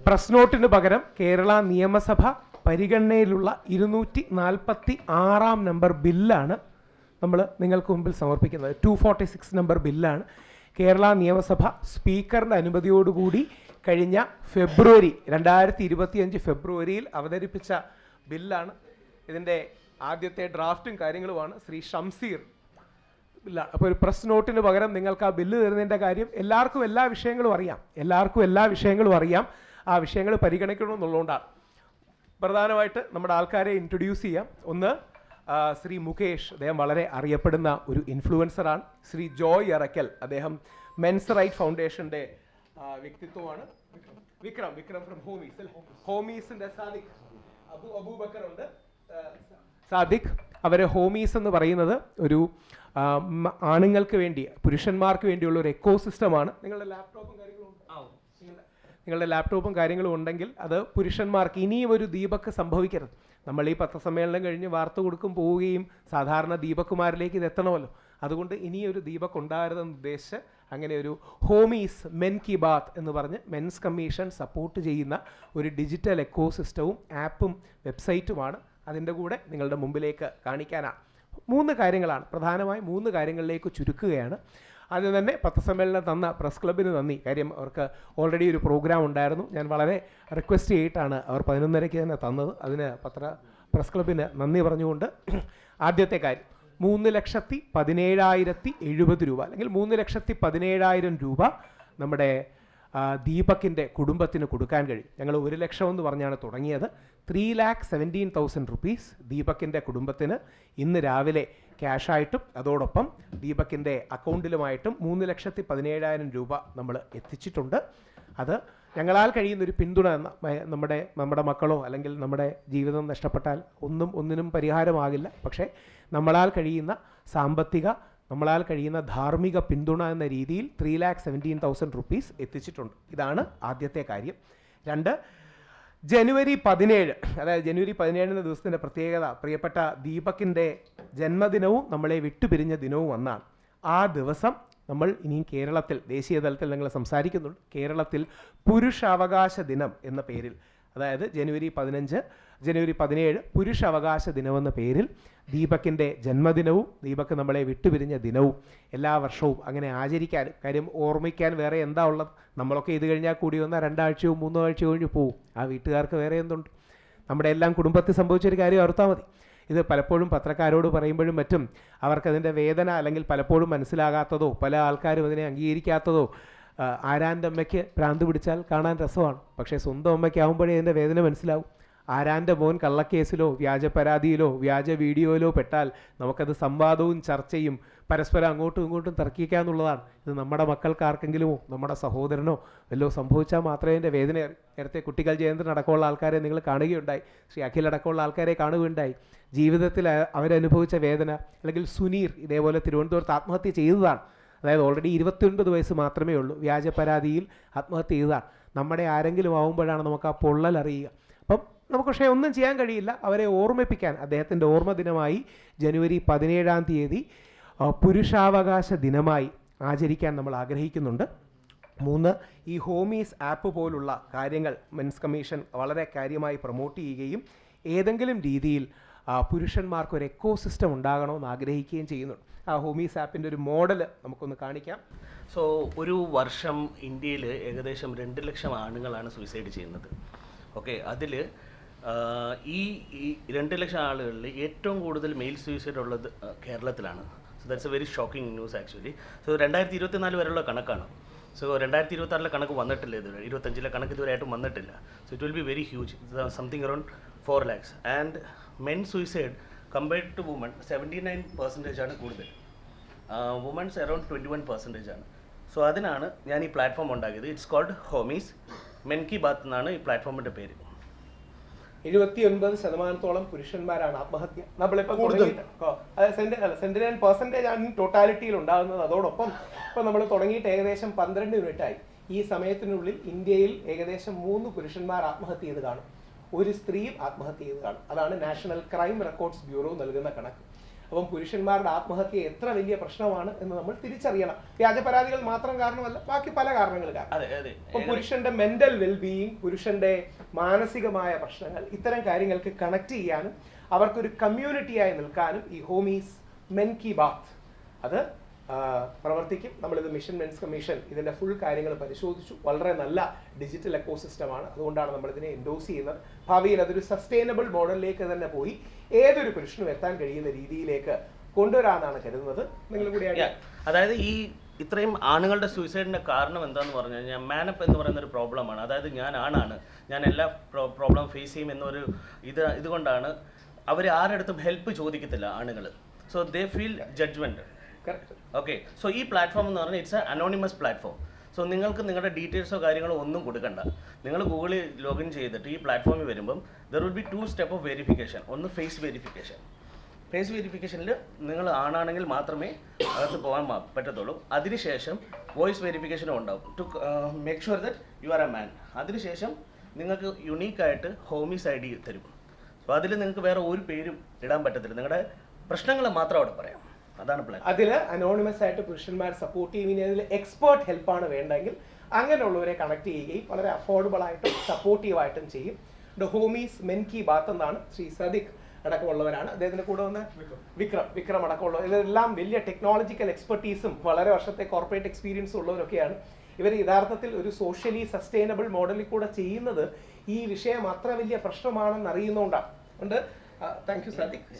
Press നോട്ടിന് പകരം കേരള നിയമസഭ പരിഗണനയിലുള്ള 246 നമ്പർ ബില്ലാണ് നമ്മൾ നിങ്ങൾക്ക് മുമ്പിൽ സമർപ്പിക്കുന്നത്. 246 നമ്പർ ബില്ലാണ് കേരള നിയമസഭ സ്പീക്കറിൻ്റെ അനുമതിയോടുകൂടി കഴിഞ്ഞ 2025 ഫെബ്രുവരിയിൽ അവതരിപ്പിച്ച ബില്ലാണ്. ഇതിൻ്റെ ആദ്യത്തെ ഡ്രാഫ്റ്റും കാര്യങ്ങളുമാണ് ശ്രീ ഷംസീർ ബില്ലാണ്. അപ്പോൾ ഒരു പ്രസ് നോട്ടിന് പകരം നിങ്ങൾക്ക് ആ ബില്ല് തരുന്നതിൻ്റെ കാര്യം എല്ലാവർക്കും എല്ലാ വിഷയങ്ങളും അറിയാം. ആ വിഷയങ്ങൾ പരിഗണിക്കണമെന്നുള്ളതുകൊണ്ടാണ്. പ്രധാനമായിട്ട് നമ്മുടെ ആൾക്കാരെ ഇൻട്രൊഡ്യൂസ് ചെയ്യാം. ഒന്ന് ശ്രീ മുകേഷ്, അദ്ദേഹം വളരെ അറിയപ്പെടുന്ന ഒരു ഇൻഫ്ലുവൻസറാണ്. ശ്രീ ജോയ് അറക്കൽ, അദ്ദേഹം മെൻസ് റൈറ്റ് ഫൗണ്ടേഷൻ്റെ വ്യക്തിത്വമാണ്. വിക്രം ഫ്രം ഹോമീസിൻ്റെ അബൂബക്കർ ഉണ്ട്, സാദിഖ്. അവരെ ഹോമീസ് എന്ന് പറയുന്നത് ഒരു ആണുങ്ങൾക്ക് വേണ്ടി, പുരുഷന്മാർക്ക് വേണ്ടിയുള്ള ഒരു എക്കോസിസ്റ്റമാണ്. നിങ്ങളുടെ ലാപ്ടോപ്പും കാര്യങ്ങളും ഉണ്ടെങ്കിൽ അത് പുരുഷന്മാർക്ക് ഇനിയും ഒരു ദീപക്ക് സംഭവിക്കരുത്. നമ്മൾ ഈ പത്രസമ്മേളനം കഴിഞ്ഞ് വാർത്ത കൊടുക്കും പോവുകയും സാധാരണ ദീപക്കുമാരിലേക്ക് ഇത് എത്തണമല്ലോ. അതുകൊണ്ട് ഇനിയൊരു ദീപക് ഉണ്ടാകരുതെന്ന് ഉദ്ദേശിച്ച് അങ്ങനെ ഒരു ഹോമീസ് മെൻ കി ബാത്ത് എന്ന് പറഞ്ഞ് മെൻസ് കമ്മീഷൻ സപ്പോർട്ട് ചെയ്യുന്ന ഒരു ഡിജിറ്റൽ എക്കോസിസ്റ്റവും ആപ്പും വെബ്സൈറ്റുമാണ് അതിൻ്റെ കൂടെ നിങ്ങളുടെ മുമ്പിലേക്ക് കാണിക്കാനാണ്. 3 കാര്യങ്ങളാണ്, പ്രധാനമായും 3 കാര്യങ്ങളിലേക്ക് ചുരുക്കുകയാണ്. ആദ്യം തന്നെ പത്രസമ്മേളനം തന്ന പ്രസ് ക്ലബിന് നന്ദി. കാര്യം അവർക്ക് ഓൾറെഡി ഒരു പ്രോഗ്രാം ഉണ്ടായിരുന്നു. ഞാൻ വളരെ റിക്വസ്റ്റ് ചെയ്തിട്ടാണ് അവർ 11:30 തന്നെ തന്നത്. അതിന് പ്രസ് ക്ലബിന് നന്ദി പറഞ്ഞുകൊണ്ട് ആദ്യത്തെ കാര്യം 3,17,070 രൂപ അല്ലെങ്കിൽ 3,17,000 രൂപ നമ്മുടെ ദീപകിൻ്റെ കുടുംബത്തിന് കൊടുക്കാൻ കഴിയും. ഞങ്ങൾ 1 ലക്ഷം എന്ന് പറഞ്ഞാണ് തുടങ്ങിയത്. 3,17,000 റുപ്പീസ് ദീപകിൻ്റെ കുടുംബത്തിന് ഇന്ന് രാവിലെ ക്യാഷായിട്ടും അതോടൊപ്പം ദീപകിൻ്റെ അക്കൗണ്ടിലുമായിട്ടും 3,17,000 രൂപ നമ്മൾ എത്തിച്ചിട്ടുണ്ട്. അത് ഞങ്ങളാൽ കഴിയുന്നൊരു പിന്തുണ. നമ്മുടെ മക്കളോ അല്ലെങ്കിൽ നമ്മുടെ ജീവിതം നഷ്ടപ്പെട്ടാൽ ഒന്നിനും പരിഹാരമാകില്ല. പക്ഷേ നമ്മളാൽ കഴിയുന്ന സാമ്പത്തിക, നമ്മളാൽ കഴിയുന്ന ധാർമ്മിക പിന്തുണ എന്ന രീതിയിൽ 3,17,000 റുപ്പീസ് എത്തിച്ചിട്ടുണ്ട്. ഇതാണ് ആദ്യത്തെ കാര്യം. 2, ജനുവരി 17, അതായത് ജനുവരി 17 ദിവസത്തിൻ്റെ പ്രത്യേകത പ്രിയപ്പെട്ട ദീപകിൻ്റെ ജന്മദിനവും നമ്മളെ വിട്ടുപിരിഞ്ഞ ദിനവും ഒന്നാണ്. ആ ദിവസം നമ്മൾ ഇനിയും കേരളത്തിൽ ദേശീയ തലത്തിൽ ഞങ്ങൾ സംസാരിക്കുന്നുണ്ട്. കേരളത്തിൽ പുരുഷാവകാശ ദിനം എന്ന പേരിൽ, അതായത് ജനുവരി 17 പുരുഷാവകാശ ദിനമെന്ന പേരിൽ ദീപകിൻ്റെ ജന്മദിനവും ദീപക് നമ്മളെ വിട്ടുപിരിഞ്ഞ ദിനവും എല്ലാ വർഷവും അങ്ങനെ ആചരിക്കാനും, കാര്യം ഓർമ്മിക്കാൻ വേറെ എന്താ ഉള്ളത്? നമ്മളൊക്കെ ഇത് കഴിഞ്ഞാൽ കൂടി വന്നാൽ 2 ആഴ്ചയോ 3 ആഴ്ചയോ കഴിഞ്ഞ് പോവും. ആ വീട്ടുകാർക്ക് വേറെ എന്തുണ്ട്? നമ്മുടെ എല്ലാം കുടുംബത്തിൽ സംഭവിച്ചൊരു കാര്യം ഓർത്താൽ മതി. ഇത് പലപ്പോഴും പത്രക്കാരോട് പറയുമ്പോഴും മറ്റും അവർക്കതിൻ്റെ വേദന അല്ലെങ്കിൽ പലപ്പോഴും മനസ്സിലാകാത്തതോ പല ആൾക്കാരും അതിനെ അംഗീകരിക്കാത്തതോ, ആരാൻ്റെ അമ്മയ്ക്ക് ഭ്രാന്ത് പിടിച്ചാൽ കാണാൻ രസമാണ്. പക്ഷേ സ്വന്തം അമ്മയ്ക്കാവുമ്പോഴേ അതിൻ്റെ വേദന മനസ്സിലാവും. ആരാൻ്റെ മോൻ കള്ളക്കേസിലോ വ്യാജ പരാതിയിലോ വ്യാജ വീഡിയോയിലോ പെട്ടാൽ നമുക്കത് സംവാദവും ചർച്ചയും പരസ്പരം അങ്ങോട്ടും ഇങ്ങോട്ടും തർക്കിക്കാന്നുള്ളതാണ്. ഇത് നമ്മുടെ മക്കൾക്ക് ആർക്കെങ്കിലുമോ നമ്മുടെ സഹോദരനോ വല്ലോ സംഭവിച്ചാൽ മാത്രമേ എൻ്റെ വേദന. നേരത്തെ കുട്ടികൾ ജയന്ത്രൻ അടക്കമുള്ള ആൾക്കാരെ നിങ്ങൾ കാണുകയുണ്ടായി, ശ്രീ അഖിൽ അടക്കമുള്ള ആൾക്കാരെ കാണുകയുണ്ടായി. ജീവിതത്തിൽ അവരനുഭവിച്ച വേദന. അല്ലെങ്കിൽ സുനീർ ഇതേപോലെ തിരുവനന്തപുരത്ത് ആത്മഹത്യ ചെയ്തതാണ്. അതായത് ഓൾറെഡി 29 വയസ്സ് മാത്രമേ ഉള്ളൂ, വ്യാജ പരാതിയിൽ ആത്മഹത്യ ചെയ്തതാണ്. നമ്മുടെ ആരെങ്കിലും ആവുമ്പോഴാണ് നമുക്ക് ആ പൊള്ളൽ അറിയുക. അപ്പം നമുക്ക് പക്ഷേ ഒന്നും ചെയ്യാൻ കഴിയില്ല. അവരെ ഓർമ്മിപ്പിക്കാൻ അദ്ദേഹത്തിൻ്റെ ഓർമ്മ ദിനമായി ജനുവരി 17 പുരുഷാവകാശ ദിനമായി ആചരിക്കാൻ നമ്മൾ ആഗ്രഹിക്കുന്നുണ്ട്. 3, ഈ ഹോമീസ് ആപ്പ് പോലുള്ള കാര്യങ്ങൾ മെൻസ് കമ്മീഷൻ വളരെ കാര്യമായി പ്രൊമോട്ട് ചെയ്യുകയും ഏതെങ്കിലും രീതിയിൽ പുരുഷന്മാർക്കൊരു എക്കോസിസ്റ്റം ഉണ്ടാകണമെന്ന് ആഗ്രഹിക്കുകയും ചെയ്യുന്നുണ്ട്. ആ ഹോമീസ് ആപ്പിൻ്റെ ഒരു മോഡൽ നമുക്കൊന്ന് കാണിക്കാം. സോ ഒരു വർഷം ഇന്ത്യയിൽ ഏകദേശം 2 ലക്ഷം ആണുങ്ങളാണ് സൂയിസൈഡ് ചെയ്യുന്നത്. ഓക്കെ, അതിൽ ഈ 2 ലക്ഷം ആളുകളിൽ ഏറ്റവും കൂടുതൽ മെയിൽ സൂയിസൈഡ് ഉള്ളത് കേരളത്തിലാണ്. So that's A very shocking news actually. So 2024 വരെയുള്ള കണക്കാണ്. സോ 2026 കണക്ക് വന്നിട്ടില്ല, ഇതുവരെ 25 കണക്ക് ഇതുവരെയായിട്ടും വന്നിട്ടില്ല. So it will be very huge, something around 4 lakhs. And men suicide compared to woman 79% ആണ് കൂടുതൽ, വുമൺസ് അറൗണ്ട് 21% ആണ്. സോ അതിനാണ് ഞാൻ ഈ പ്ലാറ്റ്ഫോം ഉണ്ടാക്കിയത്. It's called homies men Ki Baat എന്നാണ് ഈ പ്ലാറ്റ്ഫോമിൻ്റെ പേര്. 79% പുരുഷന്മാരാണ് ആത്മഹത്യ. നമ്മളിപ്പോൾ 79% ആണ് ടോട്ടാലിറ്റിയിൽ ഉണ്ടാകുന്നത്. അതോടൊപ്പം ഇപ്പോൾ നമ്മൾ തുടങ്ങിയിട്ട് ഏകദേശം 12 മിനിറ്റായി. ഈ സമയത്തിനുള്ളിൽ ഇന്ത്യയിൽ ഏകദേശം 3 പുരുഷന്മാർ ആത്മഹത്യ ചെയ്ത് കാണും, 1 സ്ത്രീയും ആത്മഹത്യ ചെയ്ത് കാണും. അതാണ് നാഷണൽ ക്രൈം റെക്കോർഡ്സ് ബ്യൂറോ നൽകുന്ന കണക്ക്. അപ്പം പുരുഷന്മാരുടെ ആത്മഹത്യ എത്ര വലിയ പ്രശ്നമാണ് എന്ന് നമ്മൾ തിരിച്ചറിയണം. വ്യാജ പരാതികൾ മാത്രം കാരണമല്ല, ബാക്കി പല കാരണങ്ങൾ കാരണം. അപ്പം പുരുഷന്റെ മെന്റൽ വെൽബീയിങ്, പുരുഷന്റെ മാനസികമായ പ്രശ്നങ്ങൾ, ഇത്തരം കാര്യങ്ങൾക്ക് കണക്ട് ചെയ്യാനും അവർക്കൊരു കമ്മ്യൂണിറ്റിയായി നിൽക്കാനും ഈ ഹോമീസ് മെൻ കി ബാത്ത് അത് പ്രവർത്തിക്കും. നമ്മളിത് മിഷൻ മെൻസ് കമ്മീഷൻ ഇതിൻ്റെ ഫുൾ കാര്യങ്ങൾ പരിശോധിച്ചു. വളരെ നല്ല ഡിജിറ്റൽ എക്കോസിസ്റ്റമാണ്. അതുകൊണ്ടാണ് നമ്മളിതിനെ എൻഡോസ് ചെയ്യുന്നത്. ഭാവിയിൽ അതൊരു സസ്റ്റൈനബിൾ മോഡലിലേക്ക് തന്നെ പോയി ഏതൊരു പുരുഷനും എത്താൻ കഴിയുന്ന രീതിയിലേക്ക് കൊണ്ടുവരാമെന്നാണ് കരുതുന്നത്. നിങ്ങൾ കൂടി അതായത് ഈ ഇത്രയും ആണുങ്ങളുടെ സൂയിസൈഡിൻ്റെ കാരണം എന്താണെന്ന് പറഞ്ഞു കഴിഞ്ഞാൽ മാനപ്പ് എന്ന് പറയുന്ന ഒരു പ്രോബ്ലമാണ്. അതായത് ഞാൻ ആണാണ്, ഞാൻ എല്ലാ പ്രോബ്ലം ഫേസ് ചെയ്യും എന്നൊരു ഇതുകൊണ്ടാണ് അവർ ആരുടെടുത്തും ഹെൽപ്പ് ചോദിക്കത്തില്ല ആണുങ്ങൾ. So they feel judgement. Okay, so ഈ പ്ലാറ്റ്ഫോം എന്ന് പറഞ്ഞാൽ it's a anonymous platform. So നിങ്ങൾക്ക് നിങ്ങളുടെ ഡീറ്റെയിൽസോ കാര്യങ്ങളോ ഒന്നും കൊടുക്കണ്ട. നിങ്ങൾ ഗൂഗിളിൽ ലോഗിൻ ചെയ്തിട്ട് ഈ പ്ലാറ്റ്ഫോമിൽ വരുമ്പം there will be 2 step of verification. ഒന്ന് ഫേസ് വെരിഫിക്കേഷൻ. ഫേസ് വെരിഫിക്കേഷനിൽ നിങ്ങൾ ആണാണെങ്കിൽ മാത്രമേ അകത്ത് പോകാൻ പറ്റത്തുള്ളൂ. അതിനുശേഷം വോയിസ് വെരിഫിക്കേഷനും ഉണ്ടാവും to make sure that you are a man. അതിനുശേഷം നിങ്ങൾക്ക് യുണീക്കായിട്ട് ഹോമീസ് ID തരും. സോ അതിൽ നിങ്ങൾക്ക് വേറെ ഒരു പേരും ഇടാൻ പറ്റത്തില്ല, നിങ്ങളുടെ പ്രശ്നങ്ങൾ മാത്രം അവിടെ പറയാം. അതാണ് പ്ലാൻ. അതിൽ അനോണിമസ് ആയിട്ട് പുരുഷന്മാർ സപ്പോർട്ട് ചെയ്യുന്ന അതിൽ എക്സ്പേർട്ട് ഹെൽപ്പാണ് വേണ്ടെങ്കിൽ അങ്ങനെയുള്ളവരെ കണക്ട് ചെയ്യുകയും വളരെ അഫോർഡബിൾ ആയിട്ടും സപ്പോർട്ടീവായിട്ടും ചെയ്യും. ഹോമീസ് മെൻ കി ബാത്ത് എന്നാണ് ശ്രീ സദിഖ് അടക്കമുള്ളവരാണ്. അദ്ദേഹത്തിന്റെ കൂടെ വന്ന് വിക്രം അടക്കമുള്ളവർ. ഇതെല്ലാം വലിയ ടെക്നോളജിക്കൽ എക്സ്പെർട്ടീസും വളരെ വർഷത്തെ കോർപ്പറേറ്റ് എക്സ്പീരിയൻസും ഉള്ളവരൊക്കെയാണ്. ഇവർ യഥാർത്ഥത്തിൽ ഒരു സോഷ്യലി സസ്റ്റൈനബിൾ മോഡലിൽ കൂടെ ചെയ്യുന്നത് ഈ വിഷയം അത്ര വലിയ പ്രശ്നമാണെന്ന് അറിയുന്നതുകൊണ്ടാണ്. Thank you Sadiq.